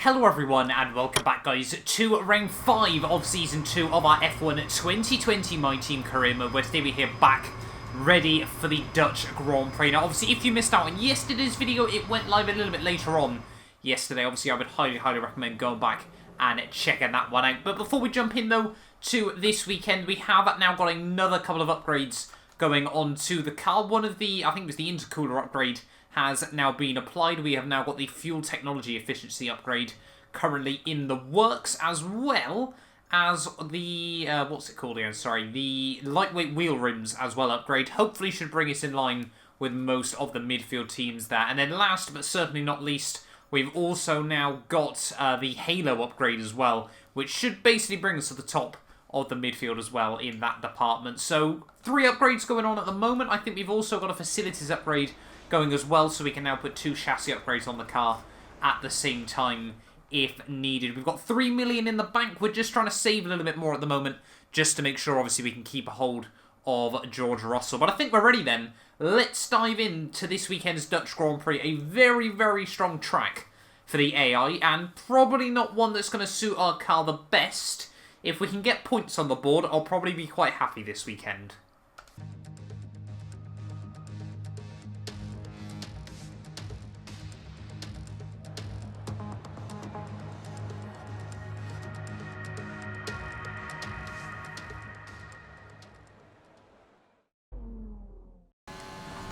Hello everyone and welcome back guys to round 5 of season 2 of our F1 2020 My Team career mode, where today we're here back ready for the Dutch Grand Prix. Now obviously if you missed out on yesterday's video, it went live a little bit later on yesterday. Obviously I would highly recommend going back and checking that one out. But before we jump in though to this weekend, we have now got another couple of upgrades going on to the car. One of the, I think it was the intercooler upgrade, has now been applied. We have now got the fuel technology efficiency upgrade currently in the works, as well as the, what's it called again? Sorry, the lightweight wheel rims as well upgrade. Hopefully should bring us in line with most of the midfield teams there. And then last but certainly not least, we've also now got the Halo upgrade as well, which should basically bring us to the top of the midfield as well in that department. So 3 upgrades going on at the moment. I think we've also got a facilities upgrade going as well, so we can now put 2 chassis upgrades on the car at the same time if needed. We've got 3 million in the bank. We're just trying to save a little bit more at the moment, just to make sure obviously we can keep a hold of George Russell. But I think we're ready then. Let's dive into this weekend's Dutch Grand Prix. A very strong track for the AI, and probably not one that's going to suit our car the best. If we can get points on the board, I'll probably be quite happy this weekend.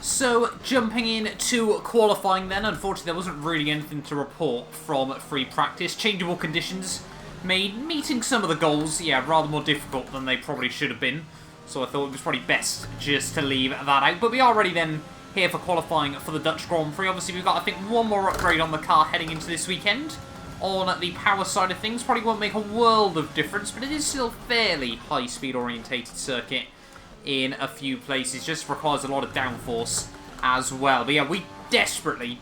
So, jumping in to qualifying then, unfortunately there wasn't really anything to report from free practice. Changeable conditions made meeting some of the goals, rather more difficult than they probably should have been. So I thought it was probably best just to leave that out. But we are ready then here for qualifying for the Dutch Grand Prix. Obviously we've got, I think, one more upgrade on the car heading into this weekend. On the power side of things, probably won't make a world of difference, but it is still a fairly high-speed orientated circuit in a few places. Just requires a lot of downforce as well. But yeah, we desperately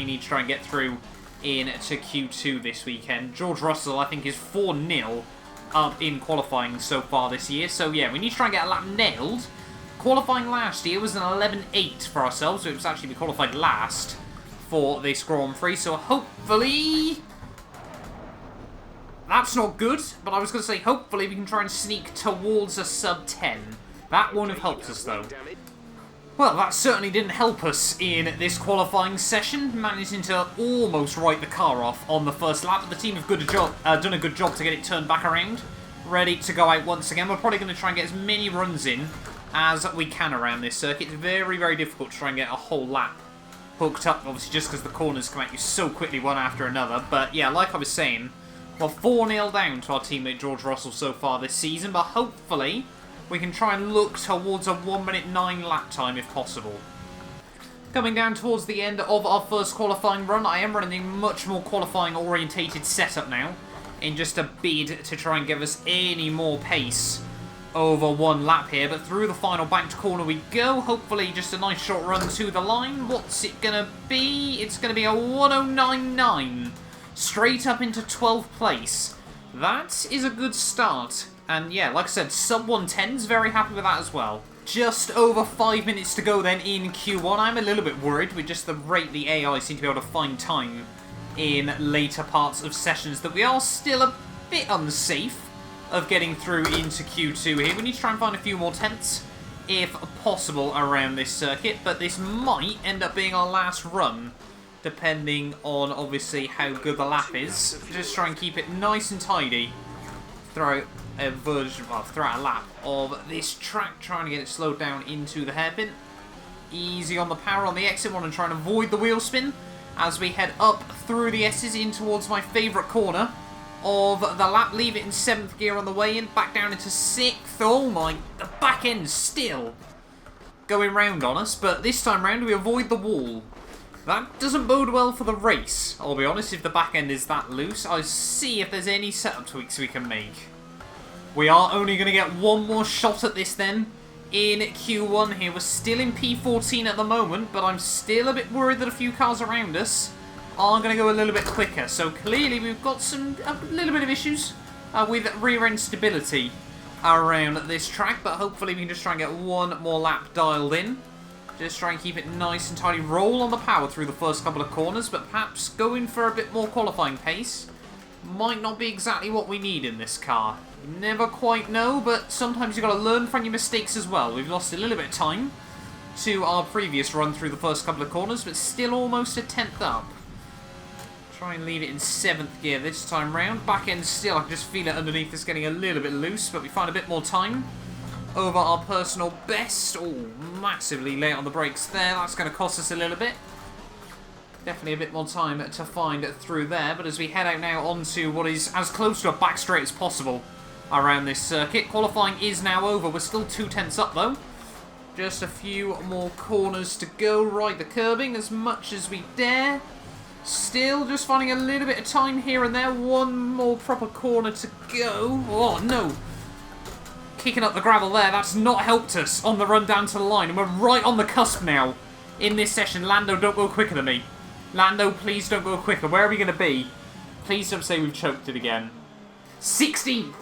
need to try and get through into Q2 this weekend. George Russell, I think, is 4-0 up in qualifying so far this year. So yeah, we need to try and get a lap nailed. Qualifying last year was an 11.8 for ourselves, so it was actually we qualified last for this Grand Prix. So hopefully that's not good, but I was going to say hopefully we can try and sneak towards a sub 10. That won't have helped us though. Well, that certainly didn't help us in this qualifying session, managing to almost write the car off on the first lap, but the team have done a good job to get it turned back around, ready to go out once again. We're probably going to try and get as many runs in as we can around this circuit. It's very difficult to try and get a whole lap hooked up, obviously just because the corners come at you so quickly one after another. But yeah, like I was saying, we're 4-0 down to our teammate George Russell so far this season, but hopefully we can try and look towards a 1:09 lap time if possible. Coming down towards the end of our first qualifying run, I am running a much more qualifying orientated setup now, in just a bid to try and give us any more pace over 1 lap here. But through the final banked corner we go. Hopefully just a nice short run to the line. What's it going to be? It's going to be a 1:09.9. Straight up into 12th place. That is a good start. And yeah, like I said, sub 110's very happy with that as well. Just over 5 minutes to go then in Q1. I'm a little bit worried with just the rate the AI seem to be able to find time in later parts of sessions, that we are still a bit unsafe of getting through into Q2 here. We need to try and find a few more tenths, if possible, around this circuit. But this might end up being our last run, depending on, obviously, how good the lap is. Just try and keep it nice and tidy throughout a lap of this track, trying to get it slowed down into the hairpin. Easy on the power on the exit one and trying to avoid the wheel spin as we head up through the S's in towards my favourite corner of the lap. Leave it in 7th gear on the way in, back down into 6th. Oh my, the back end still going round on us, but this time round we avoid the wall. That doesn't bode well for the race, I'll be honest, if the back end is that loose. I'll see if there's any setup tweaks we can make. We are only going to get one more shot at this then in Q1 here. We're still in P14 at the moment, but I'm still a bit worried that a few cars around us are going to go a little bit quicker. So clearly we've got a little bit of issues with rear end stability around this track, but hopefully we can just try and get one more lap dialed in. Just try and keep it nice and tidy. Roll on the power through the first couple of corners, but perhaps going for a bit more qualifying pace might not be exactly what we need in this car. You never quite know, but sometimes you've got to learn from your mistakes as well. We've lost a little bit of time to our previous run through the first couple of corners, but still almost a 10th up. Try and leave it in 7th gear this time round. Back end still, I can just feel it underneath is getting a little bit loose, but we find a bit more time over our personal best. Oh, massively late on the brakes there. That's going to cost us a little bit. Definitely a bit more time to find through there, but as we head out now onto what is as close to a back straight as possible around this circuit. Qualifying is now over. We're still 2/10 up though. Just a few more corners to go. Right the curbing as much as we dare. Still just finding a little bit of time here and there. One more proper corner to go. Oh no. Kicking up the gravel there. That's not helped us on the run down to the line. And we're right on the cusp now in this session. Lando, don't go quicker than me. Lando, please don't go quicker. Where are we going to be? Please don't say we've choked it again. 16th!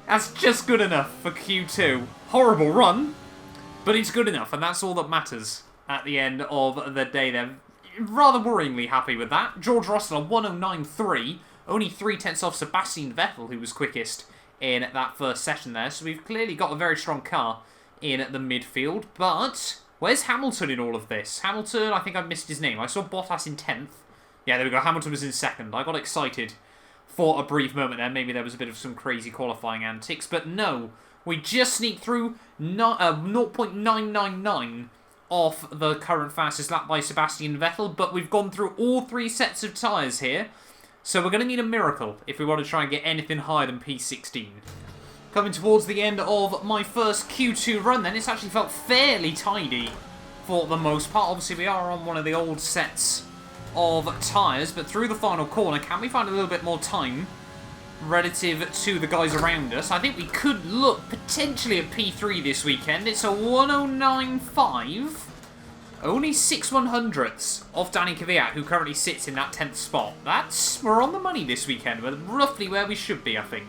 That's just good enough for Q2. Horrible run, but it's good enough, and that's all that matters at the end of the day there. Rather worryingly happy with that. George Russell on 109.3, only 3/10 off Sebastian Vettel, who was quickest in that first session there. So we've clearly got a very strong car in the midfield, but where's Hamilton in all of this? Hamilton, I think I've missed his name. I saw Bottas in 10th. Yeah, there we go. Hamilton was in 2nd. I got excited for a brief moment there. Maybe there was a bit of some crazy qualifying antics, but no. We just sneaked through 0.999 off the current fastest lap by Sebastian Vettel, but we've gone through all 3 sets of tyres here, so we're going to need a miracle if we want to try and get anything higher than P16. Coming towards the end of my first Q2 run then, it's actually felt fairly tidy for the most part. Obviously we are on one of the old sets of tyres, but through the final corner, can we find a little bit more time relative to the guys around us? I think we could look potentially at P3 this weekend. It's a 109.5. Only 6/100ths off Danny Kvyat, who currently sits in that 10th spot. We're on the money this weekend. We're roughly where we should be, I think.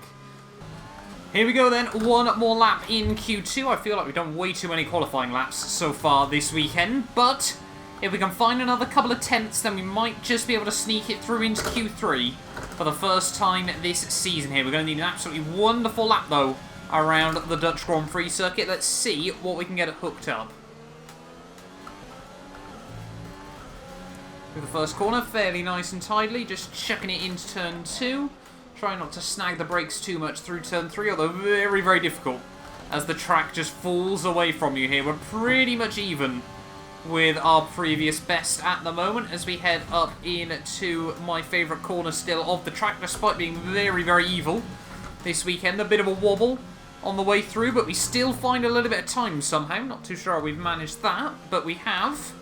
Here we go then, one more lap in Q2. I feel like we've done way too many qualifying laps so far this weekend, but if we can find another couple of 10ths, then we might just be able to sneak it through into Q3 for the first time this season here. We're going to need an absolutely wonderful lap, though, around the Dutch Grand Prix circuit. Let's see what we can get hooked up. Through the first corner, fairly nice and tidily, just chucking it into turn 2. Try not to snag the brakes too much through turn 3, although very, very difficult as the track just falls away from you here. We're pretty much even with our previous best at the moment as we head up into my favourite corner still of the track, despite being very, very evil this weekend. A bit of a wobble on the way through, but we still find a little bit of time somehow. Not too sure how we've managed that, but we have.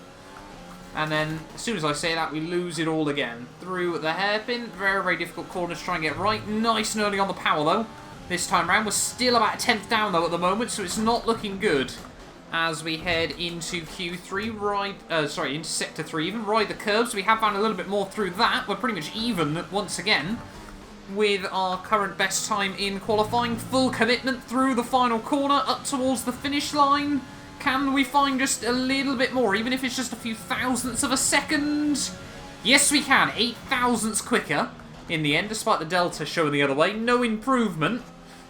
And then, as soon as I say that, we lose it all again. Through the hairpin, very, very difficult corner to try and get right. Nice and early on the power, though. This time round, we're still about a 10th down, though, at the moment, so it's not looking good as we head into Q3, into Sector 3 even. Ride the curves, we have found a little bit more through that. We're pretty much even, once again, with our current best time in qualifying. Full commitment through the final corner, up towards the finish line. Can we find just a little bit more, even if it's just a few thousandths of a second? Yes, we can. 8 thousandths quicker in the end, despite the delta showing the other way. No improvement,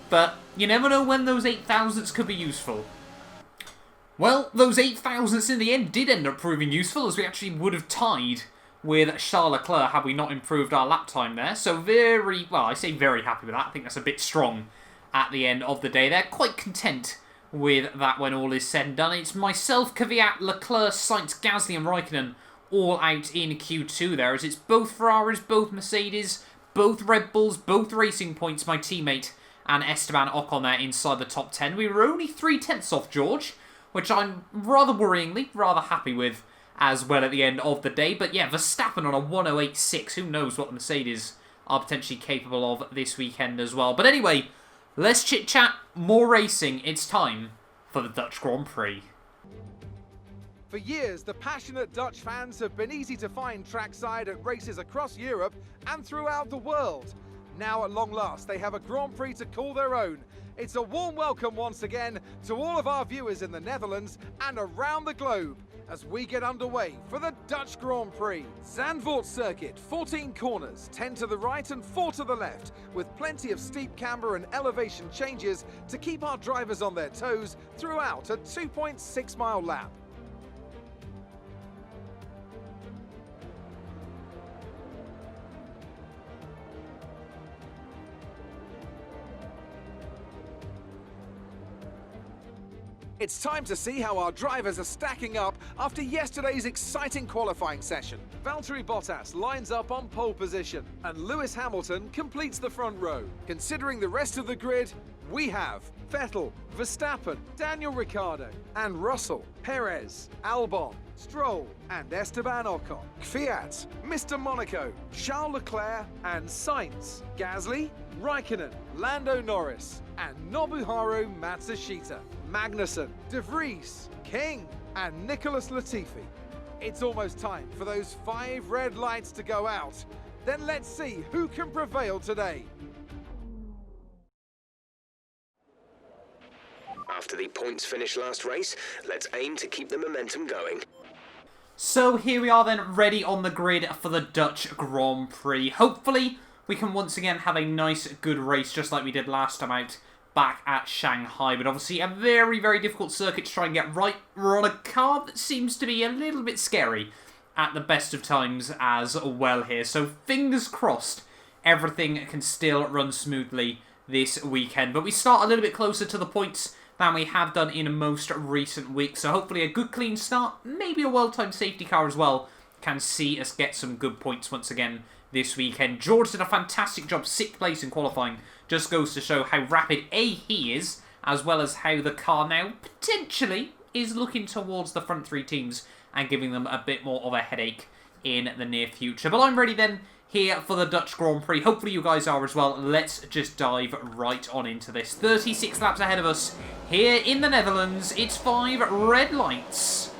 but you never know when those 8 thousandths could be useful. Well, those 8 thousandths in the end did end up proving useful, as we actually would have tied with Charles Leclerc had we not improved our lap time there. So very, well, I say very happy with that. I think that's a bit strong at the end of the day there. Quite content with that when all is said and done. It's myself, Kvyat, Leclerc, Sainz, Gasly and Raikkonen all out in Q2 there, as it's both Ferraris, both Mercedes, both Red Bulls, both Racing Points, my teammate, and Esteban Ocon there inside the top 10. We were only 3/10 off George, which I'm rather worryingly, rather happy with as well at the end of the day. But yeah, Verstappen on a 108.6. Who knows what the Mercedes are potentially capable of this weekend as well. But anyway, less chit-chat, more racing. It's time for the Dutch Grand Prix. For years, the passionate Dutch fans have been easy to find trackside at races across Europe and throughout the world. Now, at long last, they have a Grand Prix to call their own. It's a warm welcome once again to all of our viewers in the Netherlands and around the globe, as we get underway for the Dutch Grand Prix. Zandvoort circuit, 14 corners, 10 to the right and 4 to the left, with plenty of steep camber and elevation changes to keep our drivers on their toes throughout a 2.6-mile lap. It's time to see how our drivers are stacking up after yesterday's exciting qualifying session. Valtteri Bottas lines up on pole position, and Lewis Hamilton completes the front row. Considering the rest of the grid, we have Vettel, Verstappen, Daniel Ricciardo, and Russell, Perez, Albon, Stroll, and Esteban Ocon. Fiat, Mr. Monaco, Charles Leclerc, and Sainz. Gasly, Raikkonen, Lando Norris, and Nobuharu Matsushita. Magnussen, De Vries, King, and Nicholas Latifi. It's almost time for those 5 red lights to go out. Then let's see who can prevail today. After the points finish last race, let's aim to keep the momentum going. So here we are then, ready on the grid for the Dutch Grand Prix. Hopefully, we can once again have a nice, good race, just like we did last time out back at Shanghai. But obviously, a very, very difficult circuit to try and get right. We're on a car that seems to be a little bit scary at the best of times as well here. So fingers crossed, everything can still run smoothly this weekend. But we start a little bit closer to the points than we have done in most recent weeks. So hopefully a good clean start, maybe a well-timed safety car as well, can see us get some good points once again this weekend. George did a fantastic job, 6th place in qualifying. Just goes to show how rapid he is, as well as how the car now potentially is looking towards the front 3 teams and giving them a bit more of a headache in the near future. But I'm ready then here for the Dutch Grand Prix. Hopefully you guys are as well. Let's just dive right on into this. 36 laps ahead of us here in the Netherlands. It's 5 red lights.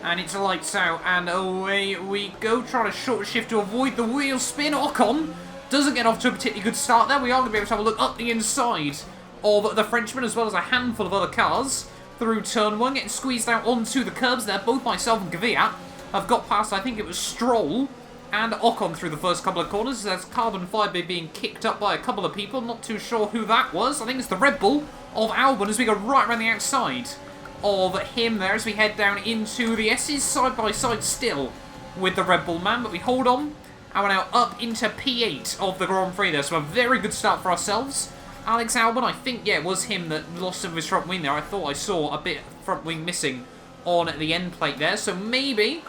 And it's lights out, and away we go. Trying to short shift to avoid the wheel spin. Ocon doesn't get off to a particularly good start there. We are going to be able to have a look up the inside of the Frenchman, as well as a handful of other cars through turn 1, getting squeezed out onto the curbs there. Both myself and Kvyat have got past, I think it was Stroll and Ocon through the first couple of corners. There's carbon fibre being kicked up by a couple of people. Not too sure who that was. I think it's the Red Bull of Albon as we go right around the outside of him there as we head down into the S's, side by side still with the Red Bull man, but we hold on and we're now up into P8 of the Grand Prix there, so a very good start for ourselves. Alex Albon, I think, yeah, it was him that lost some of his front wing there. I thought I saw a bit of front wing missing on the end plate there, so maybe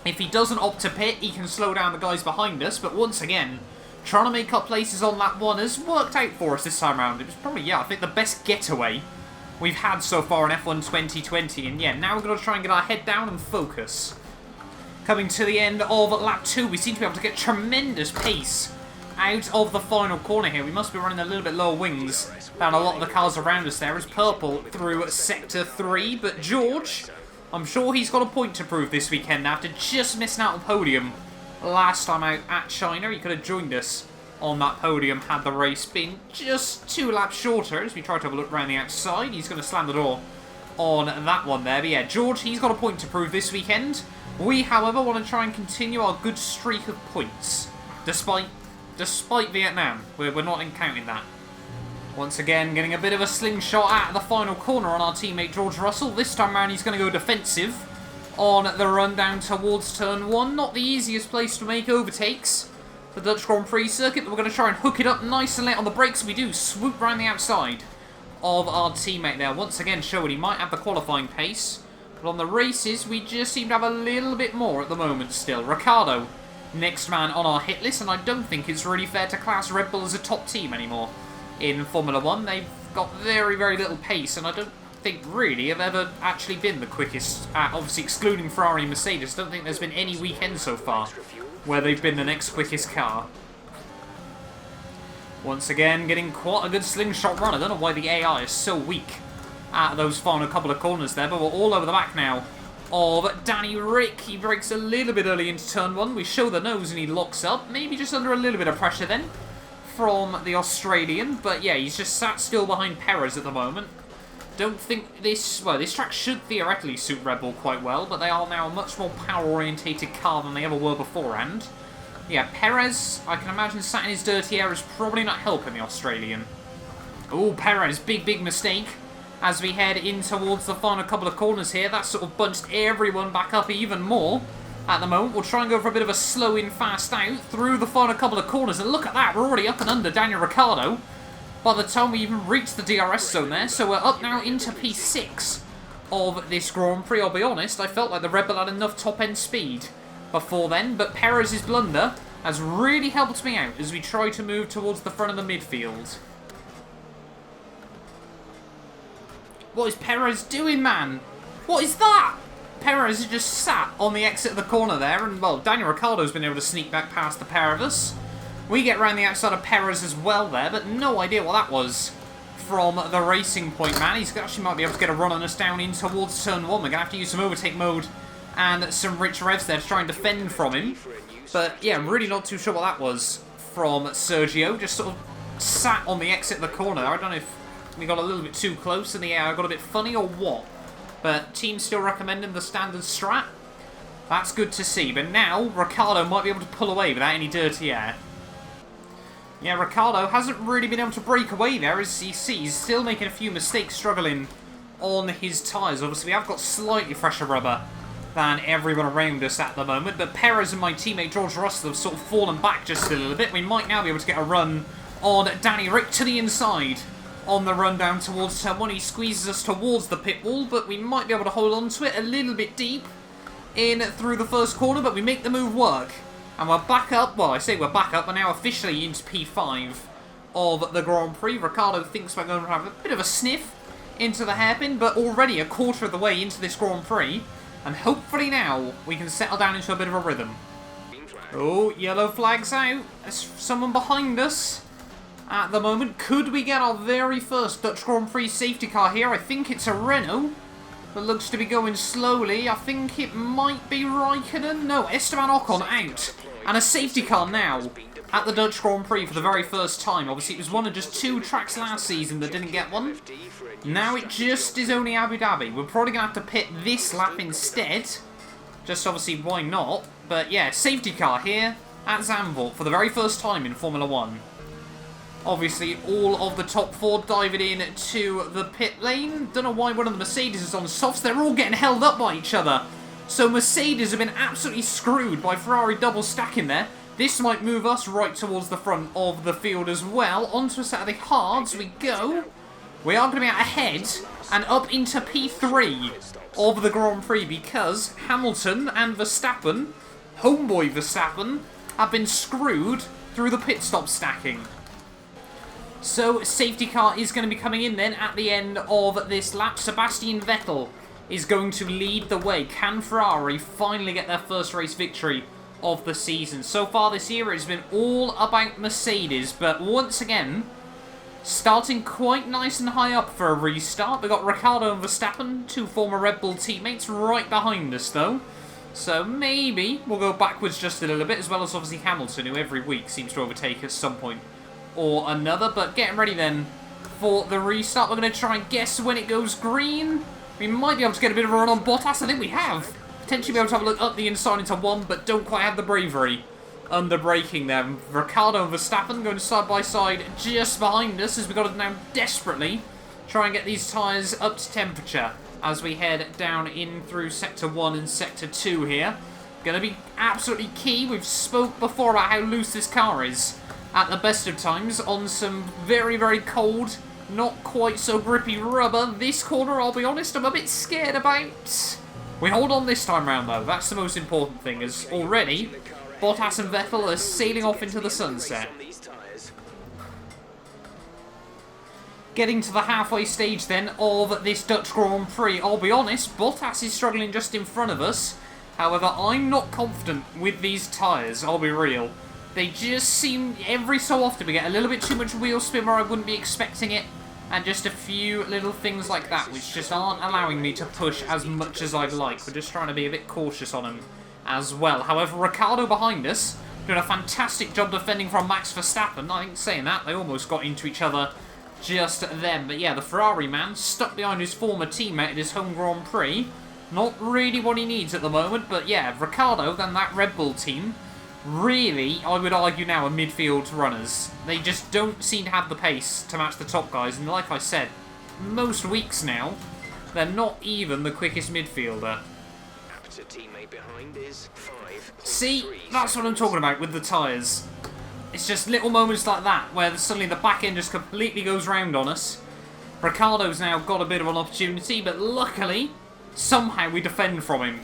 if he doesn't opt to pit, he can slow down the guys behind us, but once again, trying to make up places on lap 1 has worked out for us this time around. It was probably, yeah, I think the best getaway we've had so far in F1 2020, and yeah, now we're going to try and get our head down and focus. Coming to the end of lap 2, we seem to be able to get tremendous pace out of the final corner here. We must be running a little bit lower wings than a lot of the cars around us there, as purple through sector 3, but George, I'm sure he's got a point to prove this weekend after just missing out on podium last time out at China. He could have joined us on that podium had the race been just 2 laps shorter. As we try to have a look around the outside, he's going to slam the door on that one there. But yeah, George, he's got a point to prove this weekend. We, however, want to try and continue our good streak of points, despite Vietnam. We're not counting that. Once again, getting a bit of a slingshot at the final corner on our teammate George Russell. This time around, he's going to go defensive on the run down towards turn 1. Not the easiest place to make overtakes, the Dutch Grand Prix circuit, but we're going to try and hook it up nice and late on the brakes. We do swoop round the outside of our teammate there, once again showing he might have the qualifying pace, but on the races we just seem to have a little bit more at the moment still. Ricciardo, next man on our hit list, and I don't think it's really fair to class Red Bull as a top team anymore in Formula 1. They've got very, very little pace, and I don't think really have ever actually been the quickest, obviously excluding Ferrari and Mercedes. I don't think there's been any weekend so far where they've been the next quickest car. Once again, getting quite a good slingshot run. I don't know why the AI is so weak at those final couple of corners there, but we're all over the back now of Danny Rick. He breaks a little bit early into turn 1. We show the nose and he locks up. Maybe just under a little bit of pressure then from the Australian, but yeah, he's just sat still behind Perez at the moment. Don't think this... Well, this track should theoretically suit Red Bull quite well, but they are now a much more power-orientated car than they ever were beforehand. Yeah, Perez, I can imagine sat in his dirty air is probably not helping the Australian. Oh, Perez, big mistake. As we head in towards the final couple of corners here, that sort of bunched everyone back up even more. At the moment, we'll try and go for a bit of a slow in, fast out through the final couple of corners. And look at that, we're already up and under Daniel Ricciardo by the time we even reach the DRS zone there. So we're up now into P6 of this Grand Prix. I'll be honest, I felt like the Red Bull had enough top-end speed before then. But Perez's blunder has really helped me out as we try to move towards the front of the midfield. What is Perez doing, man? What is that? Perez has just sat on the exit of the corner there, and, well, Daniel Ricciardo's been able to sneak back past the pair of us. We get around the outside of Perez as well there, but no idea what that was from the racing point, man. He's actually might be able to get a run on us down in towards turn 1. We're going to have to use some overtake mode and some rich revs there to try and defend from him. But, yeah, I'm really not too sure what that was from Sergio. Just sort of sat on the exit of the corner. I don't know if we got a little bit too close and the air got a bit funny or what. But team's still recommending the standard strat. That's good to see. But now, Ricciardo might be able to pull away without any dirty air. Yeah, Ricciardo hasn't really been able to break away there, as you see. He's still making a few mistakes, struggling on his tyres. Obviously, we have got slightly fresher rubber than everyone around us at the moment. But Perez and my teammate George Russell have sort of fallen back just a little bit. We might now be able to get a run on Danny Rick to the inside. On the run down towards turn 1, he squeezes us towards the pit wall, but we might be able to hold on to it a little bit deep in through the first corner, but we make the move work. And we're back up, well, I say we're back up, we're now officially into P5 of the Grand Prix. Ricciardo thinks we're going to have a bit of a sniff into the hairpin, but already a quarter of the way into this Grand Prix, and hopefully now we can settle down into a bit of a rhythm. Oh, yellow flag's out. There's someone behind us. At the moment, could we get our very first Dutch Grand Prix safety car here? I think it's a Renault, but looks to be going slowly. I think it might be Raikkonen. No, Esteban Ocon out. And a safety car now at the Dutch Grand Prix for the very first time. Obviously, it was one of just 2 tracks last season that didn't get one. Now it just is only Abu Dhabi. We're probably going to have to pit this lap instead. Just obviously, why not? But yeah, safety car here at Zandvoort for the very first time in Formula 1. Obviously, all of the top 4 diving in to the pit lane. Don't know why one of the Mercedes is on softs. They're all getting held up by each other. So Mercedes have been absolutely screwed by Ferrari double stacking there. This might move us right towards the front of the field as well. Onto a set of the hards we go. We are going to be out ahead and up into P3 of the Grand Prix because Hamilton and Verstappen, homeboy Verstappen, have been screwed through the pit stop stacking. So, safety car is going to be coming in then at the end of this lap. Sebastian Vettel is going to lead the way. Can Ferrari finally get their first race victory of the season? So far this year, it's been all about Mercedes, but once again, starting quite nice and high up for a restart. We've got Ricciardo and Verstappen, 2 former Red Bull teammates, right behind us though. So maybe we'll go backwards just a little bit, as well as obviously Hamilton, who every week seems to overtake at some point or another. But getting ready then for the restart. We're going to try and guess when it goes green. We might be able to get a bit of a run on Bottas. I think we have. Potentially be able to have a look up the inside into 1, but don't quite have the bravery under braking there. Ricciardo and Verstappen going side by side just behind us as we've got to now desperately try and get these tyres up to temperature as we head down in through Sector 1 and Sector 2 here. Going to be absolutely key. We've spoke before about how loose this car is at the best of times on some very, very cold, not quite so grippy rubber. This corner, I'll be honest, I'm a bit scared about. We hold on this time round though. That's the most important thing, as already Bottas and Vettel are sailing off into the sunset. Getting to the halfway stage then of this Dutch Grand Prix. I'll be honest, Bottas is struggling just in front of us. However, I'm not confident with these tyres, I'll be real. They just seem, every so often, we get a little bit too much wheel spin where I wouldn't be expecting it. And just a few little things like that, which just aren't allowing me to push as much as I'd like. We're just trying to be a bit cautious on them as well. However, Ricciardo behind us, doing a fantastic job defending from Max Verstappen. I think saying that, they almost got into each other just them. But yeah, the Ferrari man stuck behind his former teammate at his home Grand Prix. Not really what he needs at the moment, but yeah, Ricciardo and that Red Bull team, really, I would argue now, are midfield runners. They just don't seem to have the pace to match the top guys, and like I said, most weeks now, they're not even the quickest midfielder. Teammate behind is 5. See, that's what I'm talking about with the tyres. It's just little moments like that where suddenly the back end just completely goes round on us. Ricciardo's now got a bit of an opportunity, but luckily, somehow we defend from him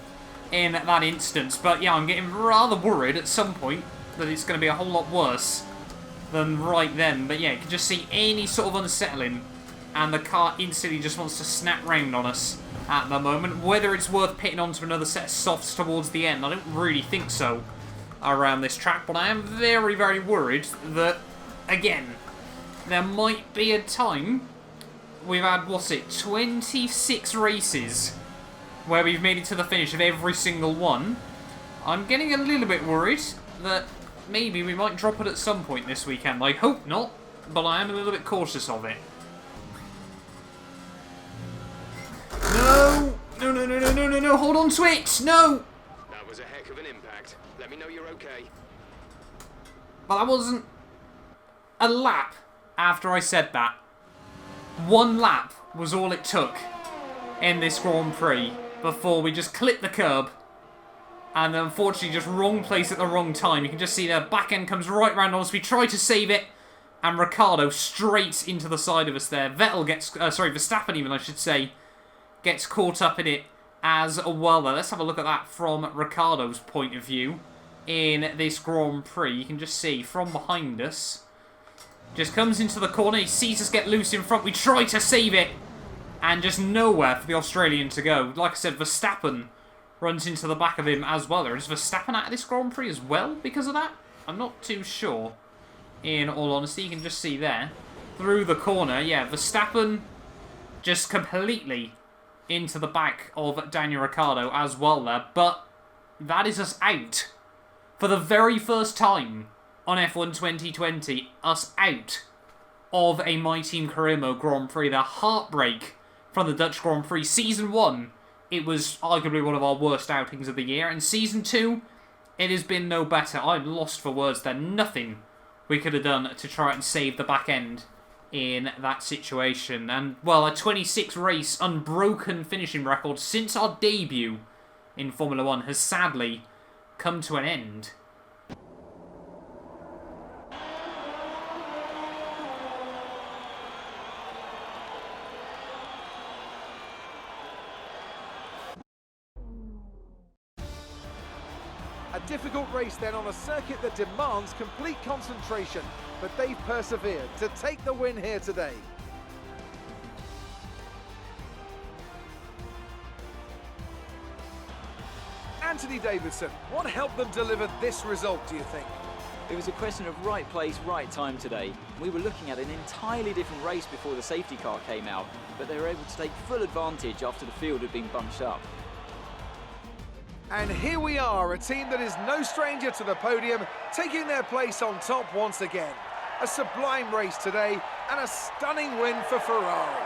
in that instance. But yeah, I'm getting rather worried at some point that it's going to be a whole lot worse than right then. But yeah, you can just see any sort of unsettling, and the car instantly just wants to snap round on us at the moment. Whether it's worth pitting onto another set of softs towards the end, I don't really think so around this track, but I am very, very worried that, again, there might be a time, we've had, 26 races where we've made it to the finish of every single one. I'm getting a little bit worried that maybe we might drop it at some point this weekend. I hope not, but I am a little bit cautious of it. No, hold on to it! No! That was a heck of an impact. Let me know you're okay. Well, that wasn't a lap after I said that. One lap was all it took in this Grand Prix before we just clipped the curb and unfortunately just wrong place at the wrong time. You can just see the back end comes right round on us. We try to save it and Ricciardo straight into the side of us there. Vettel gets, Verstappen even I should say, gets caught up in it as well. Let's have a look at that from Ricciardo's point of view in this Grand Prix. You can just see from behind us, just comes into the corner, he sees us get loose in front, we try to save it, and just nowhere for the Australian to go. Like I said, Verstappen runs into the back of him as well. Or is Verstappen out of this Grand Prix as well because of that? I'm not too sure, in all honesty. You can just see there, through the corner, yeah, Verstappen just completely into the back of Daniel Ricciardo as well there. But that is us out. For the very first time on F1 2020, us out of a My Team Career Mode Grand Prix. The heartbreak from the Dutch Grand Prix. Season 1, it was arguably one of our worst outings of the year. And Season 2, it has been no better. I'm lost for words there. Nothing we could have done to try and save the back end in that situation. And, well, a 26 race unbroken finishing record since our debut in Formula 1 has sadly come to an end. A difficult race then on a circuit that demands complete concentration, but they've persevered to take the win here today. Anthony Davidson, what helped them deliver this result, do you think? It was a question of right place, right time today. We were looking at an entirely different race before the safety car came out, but they were able to take full advantage after the field had been bunched up. And here we are, a team that is no stranger to the podium, taking their place on top once again. A sublime race today, and a stunning win for Ferrari.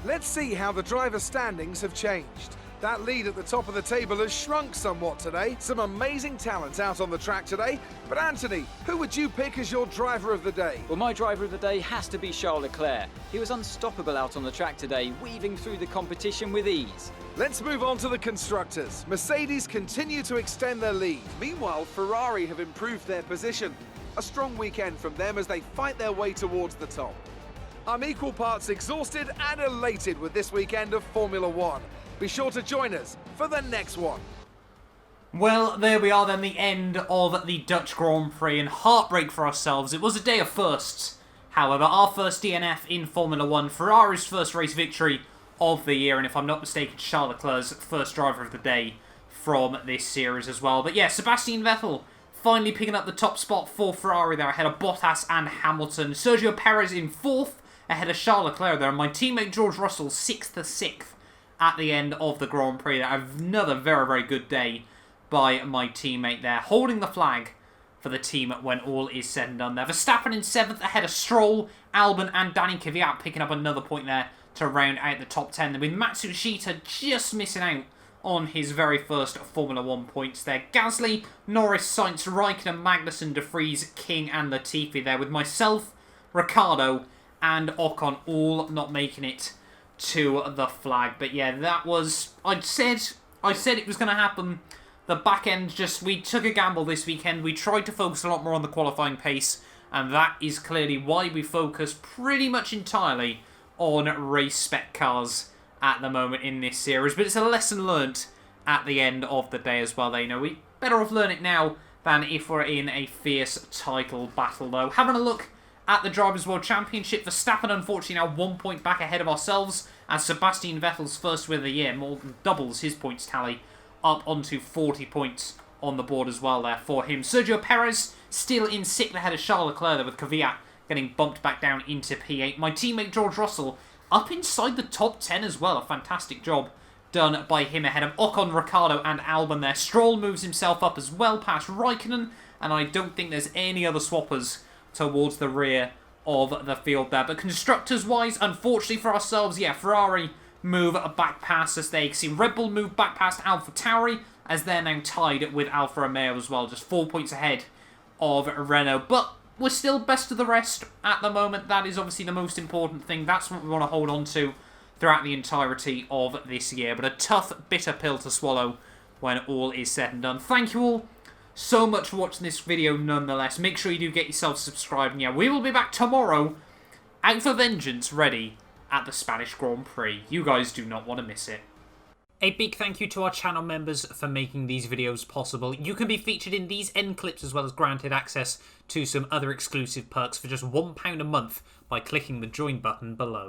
Let's see how the driver standings have changed. That lead at the top of the table has shrunk somewhat today. Some amazing talent out on the track today. But Anthony, who would you pick as your driver of the day? Well, my driver of the day has to be Charles Leclerc. He was unstoppable out on the track today, weaving through the competition with ease. Let's move on to the constructors. Mercedes continue to extend their lead. Meanwhile, Ferrari have improved their position. A strong weekend from them as they fight their way towards the top. I'm equal parts exhausted and elated with this weekend of Formula 1. Be sure to join us for the next one. Well, there we are then, the end of the Dutch Grand Prix, and heartbreak for ourselves. It was a day of firsts, however. Our first DNF in Formula 1, Ferrari's first race victory of the year, and if I'm not mistaken, Charles Leclerc's first driver of the day from this series as well. But yeah, Sebastian Vettel finally picking up the top spot for Ferrari there ahead of Bottas and Hamilton. Sergio Perez in 4th ahead of Charles Leclerc there. And my teammate George Russell 6th at the end of the Grand Prix there. Another very, very good day by my teammate there, holding the flag for the team when all is said and done there. Verstappen in 7th ahead of Stroll, Albon and Danny Kvyat picking up another point there to round out the top 10. With Matsushita just missing out on his very first Formula 1 points there. Gasly, Norris, Sainz, Raikkonen, Magnussen, De Vries, King and Latifi there, with myself, Ricciardo and Ocon all not making it to the flag. But yeah, that was... I said it was going to happen. The back end we took a gamble this weekend. We tried to focus a lot more on the qualifying pace, and that is clearly why we focus pretty much entirely on race spec cars at the moment in this series. But it's a lesson learnt at the end of the day as well. We better off learn it now than if we're in a fierce title battle though. Having a look at the Drivers' World Championship, Verstappen unfortunately now 1 point back ahead of ourselves, as Sebastian Vettel's first win of the year more than doubles his points tally up onto 40 points on the board as well there for him. Sergio Perez still in 6th ahead of Charles Leclerc there, with Kvyat getting bumped back down into P8. My teammate George Russell up inside the top 10 as well. A fantastic job done by him ahead of Ocon, Ricciardo and Albon there. Stroll moves himself up as well past Raikkonen, and I don't think there's any other swappers towards the rear of the field there. But constructors-wise, unfortunately for ourselves, yeah, Ferrari move back past us there. You can see Red Bull move back past AlphaTauri, as they're now tied with Alfa Romeo as well, just 4 points ahead of Renault. But we're still best of the rest at the moment. That is obviously the most important thing. That's what we want to hold on to throughout the entirety of this year. But a tough, bitter pill to swallow when all is said and done. Thank you all so much for watching this video nonetheless. Make sure you do get yourself subscribed. And yeah, we will be back tomorrow, out for vengeance, ready at the Spanish Grand Prix. You guys do not want to miss it. A big thank you to our channel members for making these videos possible. You can be featured in these end clips as well as granted access to some other exclusive perks for just £1 a month by clicking the join button below.